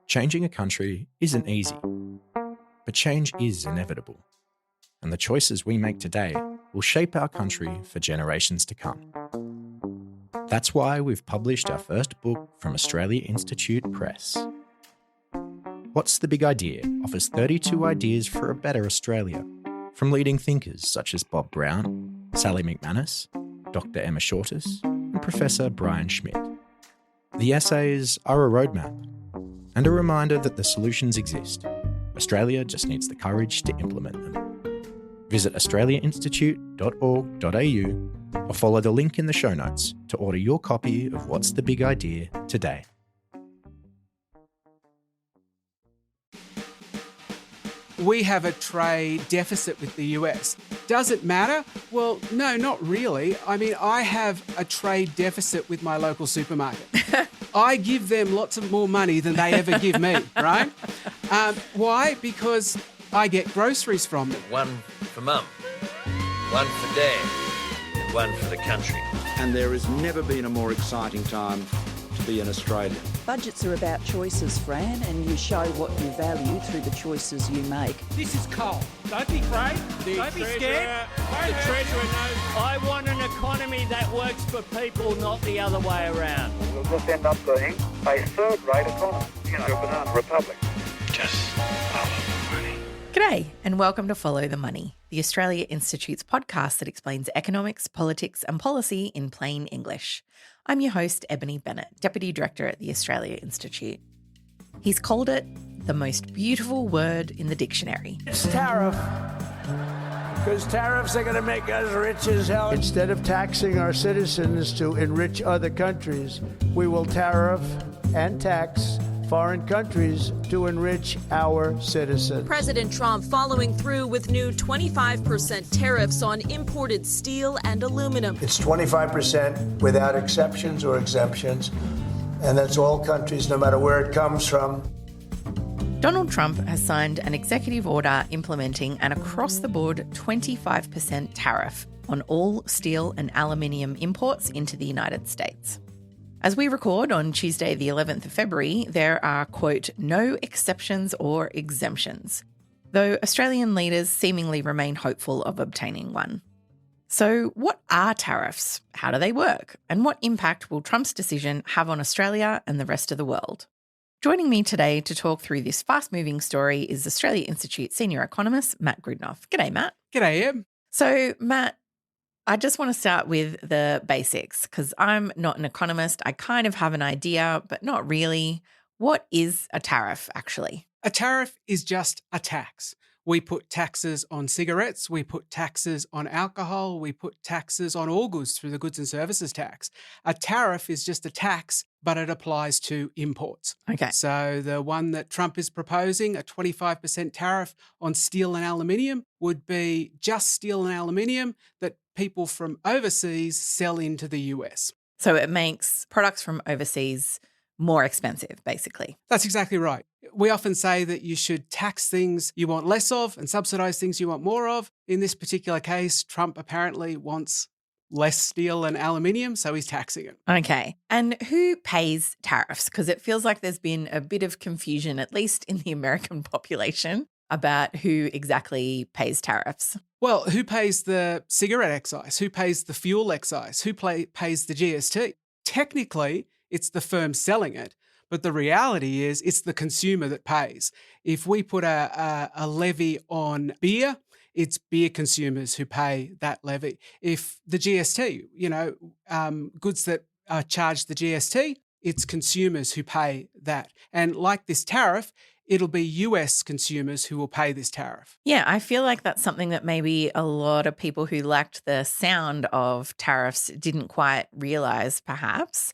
Changing a country isn't easy, but change is inevitable. And the choices we make today will shape our country for generations to come. That's why we've published our first book from Australia Institute Press. What's the Big Idea offers 32 ideas for a better Australia, from leading thinkers such as Bob Brown, Sally McManus, Dr. Emma Shortis, and Professor Brian Schmidt. The essays are a roadmap and a reminder that the solutions exist. Australia just needs the courage to implement them. Visit australiainstitute.org.au or follow the link in the show notes to order your copy of What's the Big Idea today. We have a trade deficit with the US. Does it matter? Well, no, not really. I mean, I have a trade deficit with my local supermarket. I give them lots of more money than they ever give me, right? Why? Because I get groceries from them. One for Mum, one for Dad, and one for the country. And there has never been a more exciting time to be an Australian. Budgets are about choices, Fran, and you show what you value through the choices you make. This is coal. Don't be afraid. Don't be scared. The Treasurer knows. I want an economy that works for people, not the other way around. We'll just end up being a third-rate economy, a banana republic. Just follow the money. G'day, and welcome to Follow the Money, the Australia Institute's podcast that explains economics, politics, and policy in plain English. I'm your host, Ebony Bennett, Deputy Director at the Australia Institute. He's called it the most beautiful word in the dictionary. It's tariff, because tariffs are going to make us rich as hell. Instead of taxing our citizens to enrich other countries, we will tariff and tax foreign countries to enrich our citizens. President Trump following through with new 25% tariffs on imported steel and aluminum. It's 25% without exceptions or exemptions, and that's all countries, no matter where it comes from. Donald Trump has signed an executive order implementing an across-the-board 25% tariff on all steel and aluminium imports into the United States. As we record on Tuesday, the 11th of February, there are, quote, no exceptions or exemptions, though Australian leaders seemingly remain hopeful of obtaining one. So what are tariffs? How do they work? And what impact will Trump's decision have on Australia and the rest of the world? Joining me today to talk through this fast-moving story is Australia Institute Senior Economist Matt Grudnoff. G'day, Matt. G'day, Eb. So, Matt, I just want to start with the basics because I'm not an economist. I kind of have an idea, but not really. What is a tariff, actually? A tariff is just a tax. We put taxes on cigarettes, we put taxes on alcohol, we put taxes on all goods through the goods and services tax. A tariff is just a tax, but it applies to imports. Okay. So the one that Trump is proposing, a 25% tariff on steel and aluminium, would be just steel and aluminium that people from overseas sell into the US. So it makes products from overseas more expensive, basically. That's exactly right. We often say that you should tax things you want less of and subsidise things you want more of. In this particular case, Trump apparently wants less steel and aluminium, so he's taxing it. Okay. And who pays tariffs? Because it feels like there's been a bit of confusion, at least in the American population, about who exactly pays tariffs. Well, who pays the cigarette excise? Who pays the fuel excise? Who pays the GST? Technically, it's the firm selling it, but the reality is it's the consumer that pays. If we put a levy on beer, it's beer consumers who pay that levy. If the GST, goods that are charged the GST, it's consumers who pay that. And like this tariff, it'll be US consumers who will pay this tariff. Yeah, I feel like that's something that maybe a lot of people who lacked the sound of tariffs didn't quite realise, perhaps.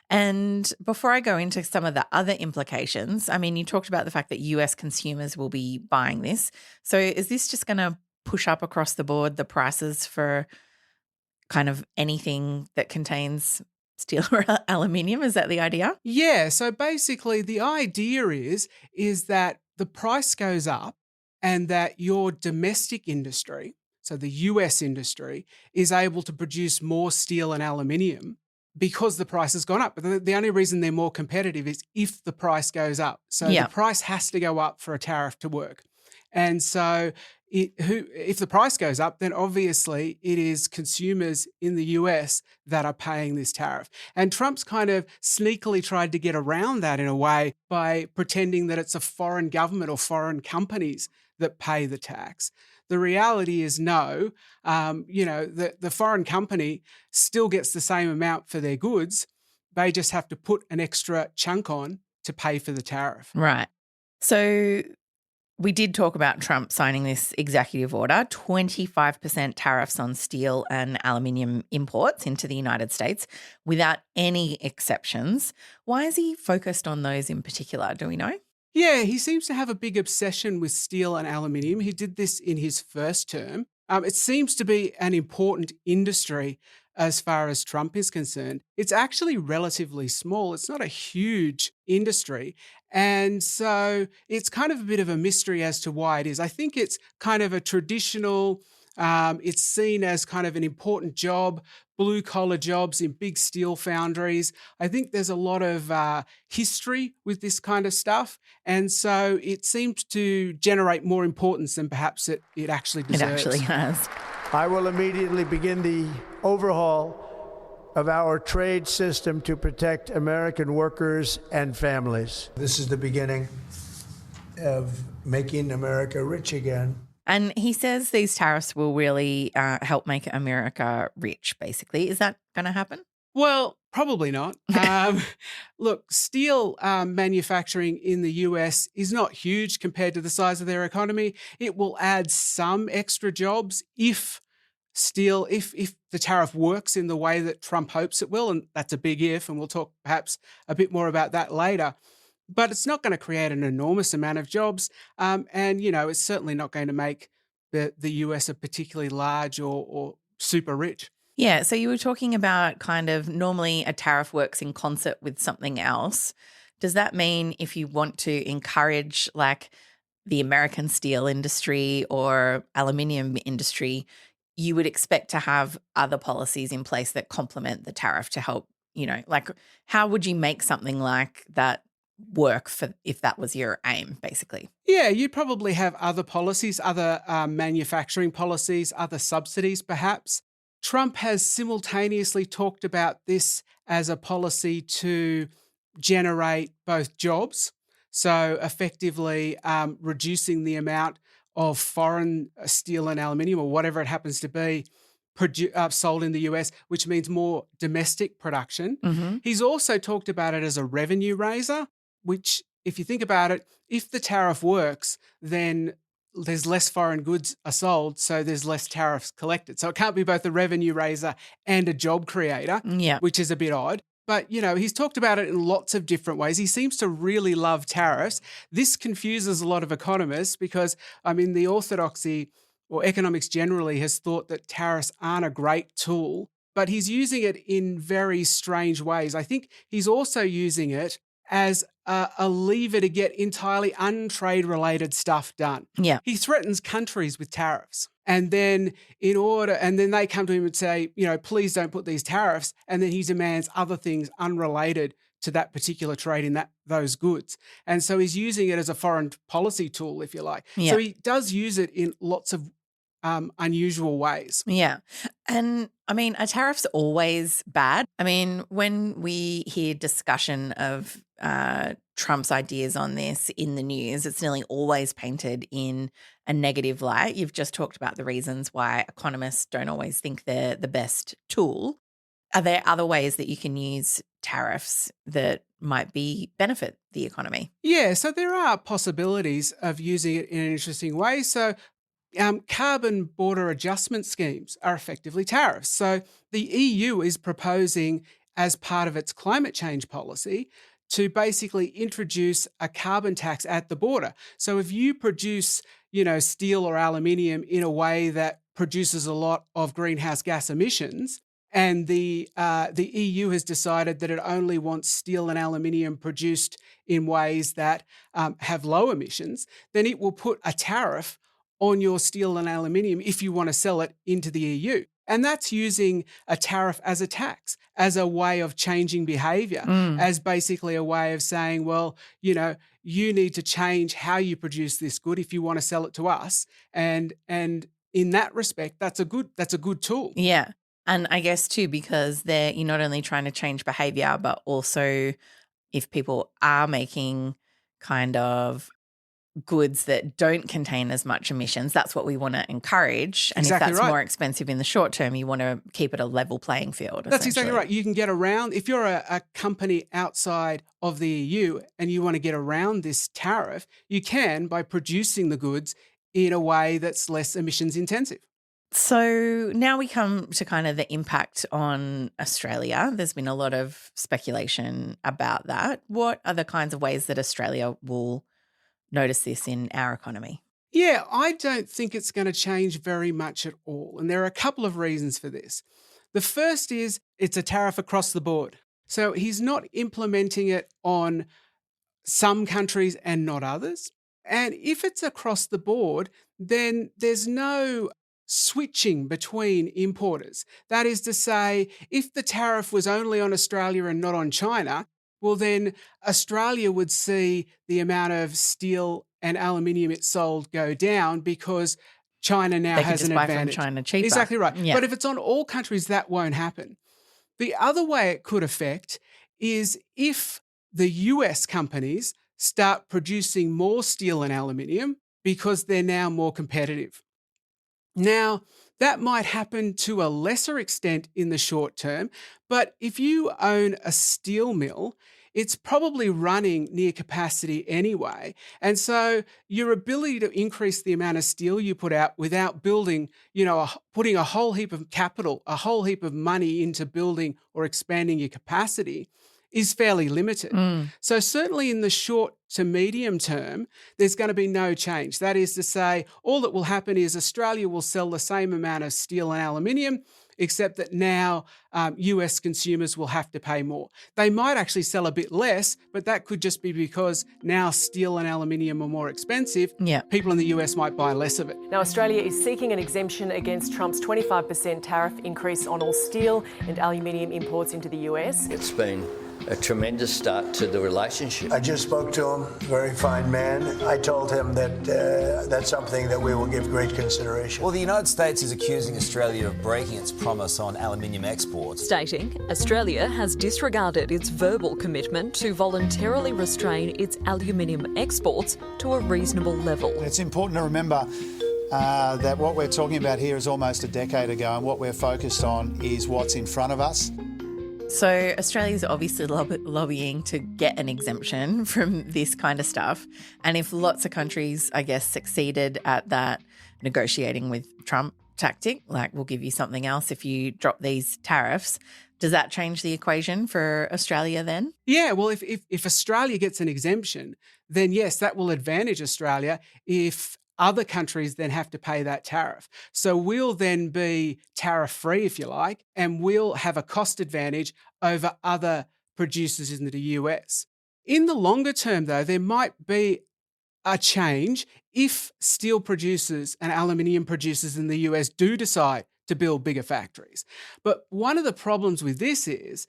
And before I go into some of the other implications, I mean, you talked about the fact that US consumers will be buying this. So is this just going to push up across the board the prices for kind of anything that contains steel or aluminium? Is that the idea? Yeah. So basically the idea is that the price goes up and that your domestic industry, so the US industry, is able to produce more steel and aluminium because the price has gone up. But the only reason they're more competitive is if the price goes up. So Yeah. the price has to go up for a tariff to work. And so if the price goes up, then obviously it is consumers in the US that are paying this tariff. And Trump's kind of sneakily tried to get around that in a way by pretending that it's a foreign government or foreign companies that pay the tax. The reality is no, the foreign company still gets the same amount for their goods. They just have to put an extra chunk on to pay for the tariff. Right. So we did talk about Trump signing this executive order, 25% tariffs on steel and aluminium imports into the United States without any exceptions. Why is he focused on those in particular? Do we know? Yeah, he seems to have a big obsession with steel and aluminium. He did this in his first term. It seems to be an important industry as far as Trump is concerned. It's actually relatively small. It's not a huge industry. And so it's kind of a bit of a mystery as to why it is. I think it's kind of a traditional, it's seen as kind of an important job, blue-collar jobs in big steel foundries. I think there's a lot of history with this kind of stuff. And so it seems to generate more importance than perhaps it actually deserves. It actually has. I will immediately begin the overhaul of our trade system to protect American workers and families. This is the beginning of making America rich again. And he says these tariffs will really help make America rich, basically. Is that going to happen? Well, probably not. Look, steel manufacturing in the US is not huge compared to the size of their economy. It will add some extra jobs if the tariff works in the way that Trump hopes it will, and that's a big if, and we'll talk perhaps a bit more about that later. But it's not going to create an enormous amount of jobs, and it's certainly not going to make the US a particularly large or super rich. Yeah, so you were talking about kind of normally a tariff works in concert with something else. Does that mean if you want to encourage like the American steel industry or aluminium industry, you would expect to have other policies in place that complement the tariff to help, like how would you make something like that work for if that was your aim, basically? Yeah, you'd probably have other policies, other manufacturing policies, other subsidies perhaps. Trump has simultaneously talked about this as a policy to generate both jobs, so effectively reducing the amount of foreign steel and aluminium or whatever it happens to be sold in the US, which means more domestic production. Mm-hmm. He's also talked about it as a revenue raiser, which if you think about it, if the tariff works, then there's less foreign goods are sold, so there's less tariffs collected. So it can't be both a revenue raiser and a job creator, which is a bit odd. But, he's talked about it in lots of different ways. He seems to really love tariffs. This confuses a lot of economists because, the orthodoxy or economics generally has thought that tariffs aren't a great tool, but he's using it in very strange ways. I think he's also using it as a lever to get entirely untrade-related stuff done. Yeah. He threatens countries with tariffs. And then they come to him and say, please don't put these tariffs. And then he demands other things unrelated to that particular trade in those goods. And so he's using it as a foreign policy tool, if you like. Yeah. So he does use it in lots of unusual ways. Yeah. And are tariffs always bad? When we hear discussion of Trump's ideas on this in the news, it's nearly always painted in a negative light. You've just talked about the reasons why economists don't always think they're the best tool. Are there other ways that you can use tariffs that might benefit the economy? Yeah, so there are possibilities of using it in an interesting way. So carbon border adjustment schemes are effectively tariffs. So the EU is proposing, as part of its climate change policy, to basically introduce a carbon tax at the border. So if you produce, steel or aluminium in a way that produces a lot of greenhouse gas emissions, and the EU has decided that it only wants steel and aluminium produced in ways that have low emissions, then it will put a tariff on your steel and aluminium if you want to sell it into the EU. And that's using a tariff as a tax, as a way of changing behaviour, as basically a way of saying, well, you know, you need to change how you produce this good if you want to sell it to us. And in that respect, that's a good tool. Yeah. And I guess too, because you're not only trying to change behavior, but also if people are making kind of goods that don't contain as much emissions, that's what we want to encourage. And Exactly if that's right. more expensive in the short term, you want to keep it a level playing field. That's exactly right. You can get around, if you're a company outside of the EU and you want to get around this tariff, you can by producing the goods in a way that's less emissions intensive. So now we come to kind of the impact on Australia. There's been a lot of speculation about that. What are the kinds of ways that Australia will notice this in our economy? Yeah, I don't think it's going to change very much at all. And there are a couple of reasons for this. The first is it's a tariff across the board. So he's not implementing it on some countries and not others. And if it's across the board, then there's no switching between importers. That is to say, if the tariff was only on Australia and not on China, well, then Australia would see the amount of steel and aluminium it sold go down because China now has an advantage. They can just buy from China cheaper. Exactly right. Yeah. But if it's on all countries, that won't happen. The other way it could affect is if the US companies start producing more steel and aluminium because they're now more competitive. Now, that might happen to a lesser extent in the short term, but if you own a steel mill, it's probably running near capacity anyway. And so your ability to increase the amount of steel you put out without building, putting a whole heap of capital, a whole heap of money into building or expanding your capacity is fairly limited. So certainly in the short to medium term, there's going to be no change. That is to say, all that will happen is Australia will sell the same amount of steel and aluminium, except that now US consumers will have to pay more. They might actually sell a bit less, but that could just be because now steel and aluminium are more expensive. Yeah. People in the US might buy less of it. Now, Australia is seeking an exemption against Trump's 25% tariff increase on all steel and aluminium imports into the US. It's been a tremendous start to the relationship. I just spoke to him, very fine man. I told him that that's something that we will give great consideration. Well, the United States is accusing Australia of breaking its promise on aluminium exports. Stating Australia has disregarded its verbal commitment to voluntarily restrain its aluminium exports to a reasonable level. It's important to remember that what we're talking about here is almost a decade ago, and what we're focused on is what's in front of us. So Australia's obviously lobbying to get an exemption from this kind of stuff. And if lots of countries, I guess, succeeded at that negotiating with Trump tactic, like we'll give you something else if you drop these tariffs, does that change the equation for Australia then? Yeah, well, if Australia gets an exemption, then yes, that will advantage Australia if other countries then have to pay that tariff. So we'll then be tariff-free, if you like, and we'll have a cost advantage over other producers in the US. In the longer term, though, there might be a change if steel producers and aluminium producers in the US do decide to build bigger factories. But one of the problems with this is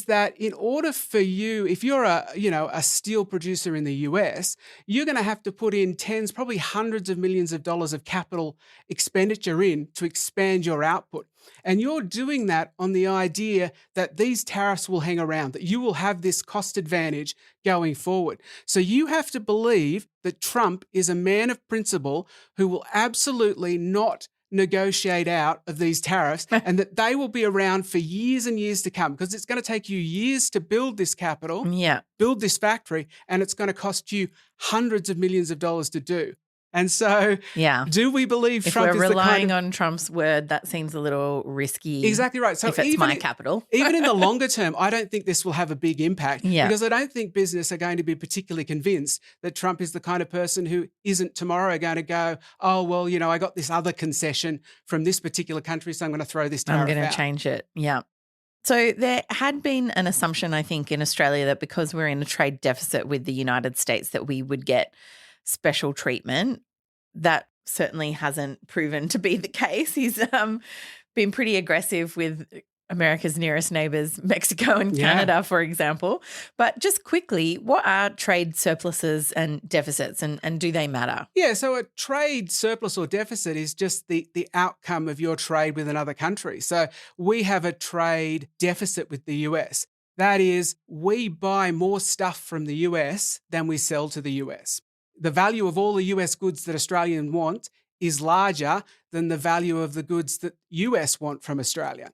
that in order for you, if you're a steel producer in the US, you're going to have to put in tens, probably hundreds of millions of dollars of capital expenditure in to expand your output. And you're doing that on the idea that these tariffs will hang around, that you will have this cost advantage going forward. So you have to believe that Trump is a man of principle who will absolutely not negotiate out of these tariffs and that they will be around for years and years to come, because it's going to take you years to build this capital, build this factory, and it's going to cost you hundreds of millions of dollars to do. And so do we believe if Trump is we're the relying on Trump's word, that seems a little risky. Exactly right. So if it's my capital. Even in the longer term, I don't think this will have a big impact because I don't think business are going to be particularly convinced that Trump is the kind of person who isn't tomorrow going to go, oh, well, I got this other concession from this particular country, so I'm going to throw this tariff out. I'm going to change it. Yeah. So there had been an assumption, I think, in Australia that because we're in a trade deficit with the United States that we would get special treatment. That certainly hasn't proven to be the case. He's been been pretty aggressive with America's nearest neighbours, Mexico and Canada, for example. But just quickly, what are trade surpluses and deficits, and do they matter? Yeah, so a trade surplus or deficit is just the outcome of your trade with another country. So we have a trade deficit with the US. That is, we buy more stuff from the US than we sell to the US. The value of all the US goods that Australians want is larger than the value of the goods that US want from Australia.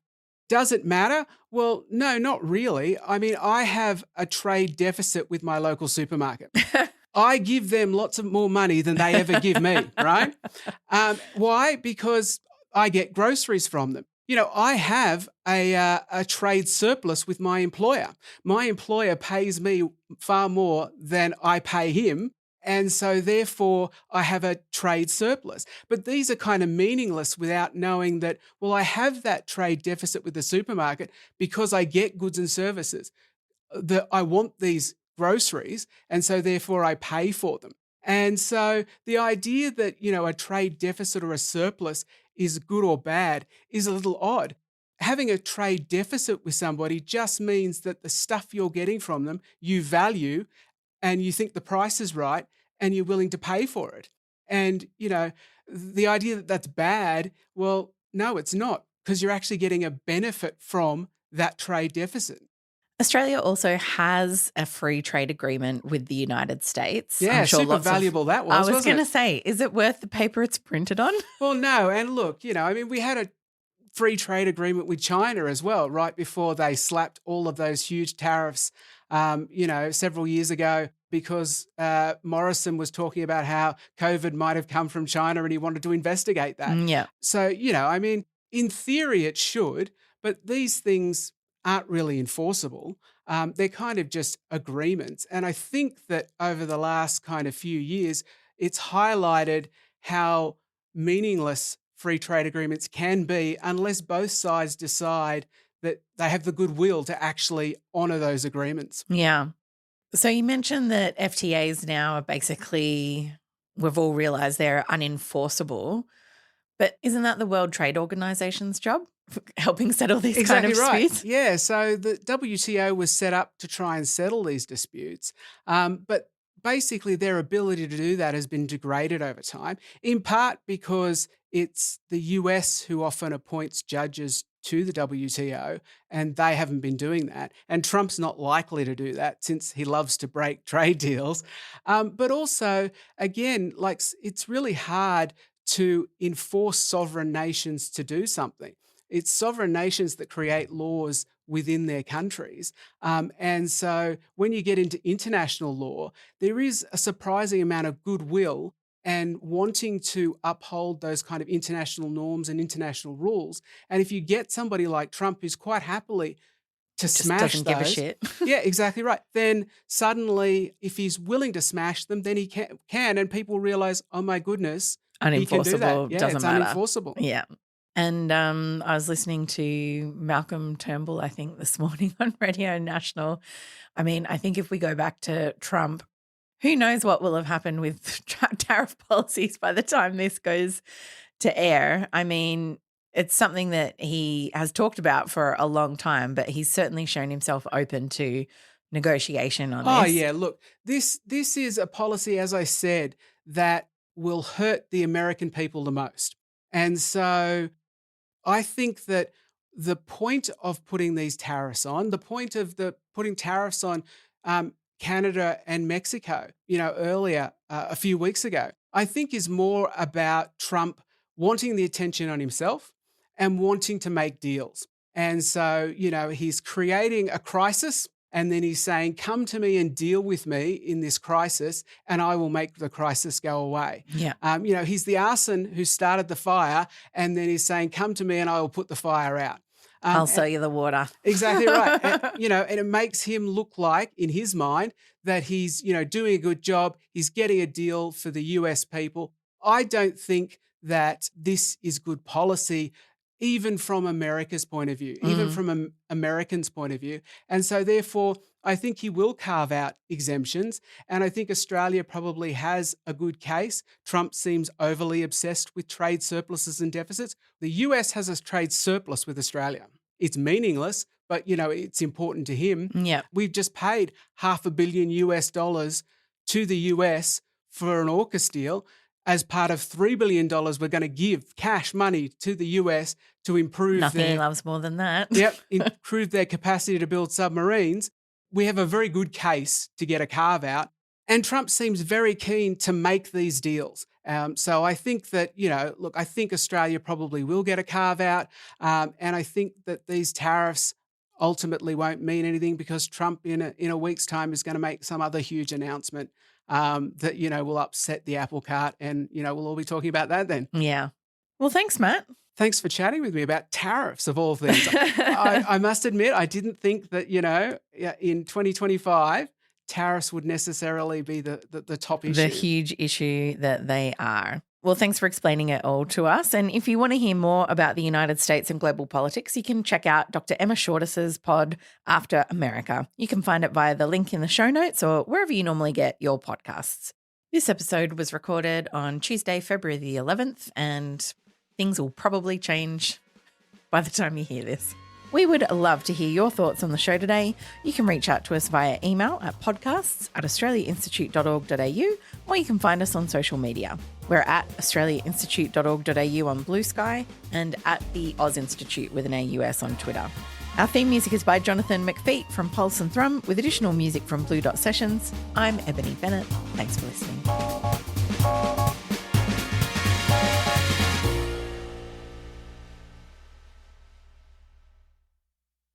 Does it matter? Well, no, not really. I mean, I have a trade deficit with my local supermarket. I give them lots of more money than they ever give me, right? Why? Because I get groceries from them. You know, I have a trade surplus with my employer. My employer pays me far more than I pay him. And so therefore I have a trade surplus. But these are kind of meaningless without knowing that, well, I have that trade deficit with the supermarket because I get goods and services. I want these groceries, and so therefore I pay for them. And so the idea that, you know, a trade deficit or a surplus is good or bad is a little odd. Having a trade deficit with somebody just means that the stuff you're getting from them, you value and you think the price is right and you're willing to pay for it. And, you know, the idea that that's bad, well, no, it's not, because you're actually getting a benefit from that trade deficit. Australia also has a free trade agreement with the United States. Yeah, I'm sure super valuable that was. I was going to say, is it worth the paper it's printed on? Well, no. And look, you know, I mean, we had a free trade agreement with China as well, right before they slapped all of those huge tariffs, you know, several years ago, because Morrison was talking about how COVID might have come from China and he wanted to investigate that. Yeah. So, you know, I mean, in theory it should, but these things aren't really enforceable. They're kind of just agreements. And I think that over the last kind of few years, it's highlighted how meaningless free trade agreements can be unless both sides decide that they have the goodwill to actually honour those agreements. Yeah. So you mentioned that FTAs now are basically, we've all realised they're unenforceable, but isn't that the World Trade Organization's job, helping settle these Exactly kind of right. disputes? Yeah, so the WTO was set up to try and settle these disputes, but basically their ability to do that has been degraded over time, in part because it's the US who often appoints judges to the WTO, and they haven't been doing that. And Trump's not likely to do that since he loves to break trade deals. But also, again, like, it's really hard to enforce sovereign nations to do something. It's sovereign nations that create laws within their countries. And so when you get into international law, there is a surprising amount of goodwill and wanting to uphold those kind of international norms and international rules. And if you get somebody like Trump who's quite happily to Just smash doesn't those, give a shit. yeah, exactly right. Then suddenly, if he's willing to smash them, then he can, and people realize, oh my goodness, he can do that. Unenforceable, Yeah, doesn't it's matter. unenforceable. Yeah. And I was listening to Malcolm Turnbull, I think, this morning on Radio National. I mean, I think if we go back to Trump, who knows what will have happened with tariff policies by the time this goes to air. I mean, it's something that he has talked about for a long time, but he's certainly shown himself open to negotiation on this. Oh, yeah, look, this is a policy, as I said, that will hurt the American people the most. And so I think that the point of putting these tariffs on, the point of putting tariffs on Canada and Mexico, you know, earlier, a few weeks ago, I think is more about Trump wanting the attention on himself and wanting to make deals. And so, you know, he's creating a crisis, and then he's saying, come to me and deal with me in this crisis, and I will make the crisis go away. Yeah. You know, he's the arson who started the fire, and then he's saying, come to me and I will put the fire out. I'll sell you the water. Exactly right. And, you know, and it makes him look like, in his mind, that he's, you know, doing a good job. He's getting a deal for the US people. I don't think that this is good policy even from America's point of view, even from Americans' point of view. And so therefore, I think he will carve out exemptions. And I think Australia probably has a good case. Trump seems overly obsessed with trade surpluses and deficits. The US has a trade surplus with Australia. It's meaningless, but, it's important to him. Yeah. We've just paid $500 million US to the US for an AUKUS deal. As part of $3 billion, we're going to give cash money to the US to improve Nothing he loves more than that. improve their capacity to build submarines. We have a very good case to get a carve out. And Trump seems very keen to make these deals. So I think that, I think Australia probably will get a carve out. And I think that these tariffs ultimately won't mean anything because Trump in a week's time is going to make some other huge announcement that, will upset the apple cart. And, we'll all be talking about that then. Yeah. Well, thanks, Matt. Thanks for chatting with me about tariffs of all things. I must admit, I didn't think that, in 2025, tariffs would necessarily be the top issue. The huge issue that they are. Well, thanks for explaining it all to us. And if you want to hear more about the United States and global politics, you can check out Dr. Emma Shortis's pod, After America. You can find it via the link in the show notes or wherever you normally get your podcasts. This episode was recorded on Tuesday, February the 11th, and things will probably change by the time you hear this. We would love to hear your thoughts on the show today. You can reach out to us via email at podcasts@australiainstitute.org.au, or you can find us on social media. We're at australiainstitute.org.au on Blue Sky and at the Oz Institute with an AUS on Twitter. Our theme music is by Jonathan McPhee from Pulse and Thrum, with additional music from Blue Dot Sessions. I'm Ebony Bennett. Thanks for listening.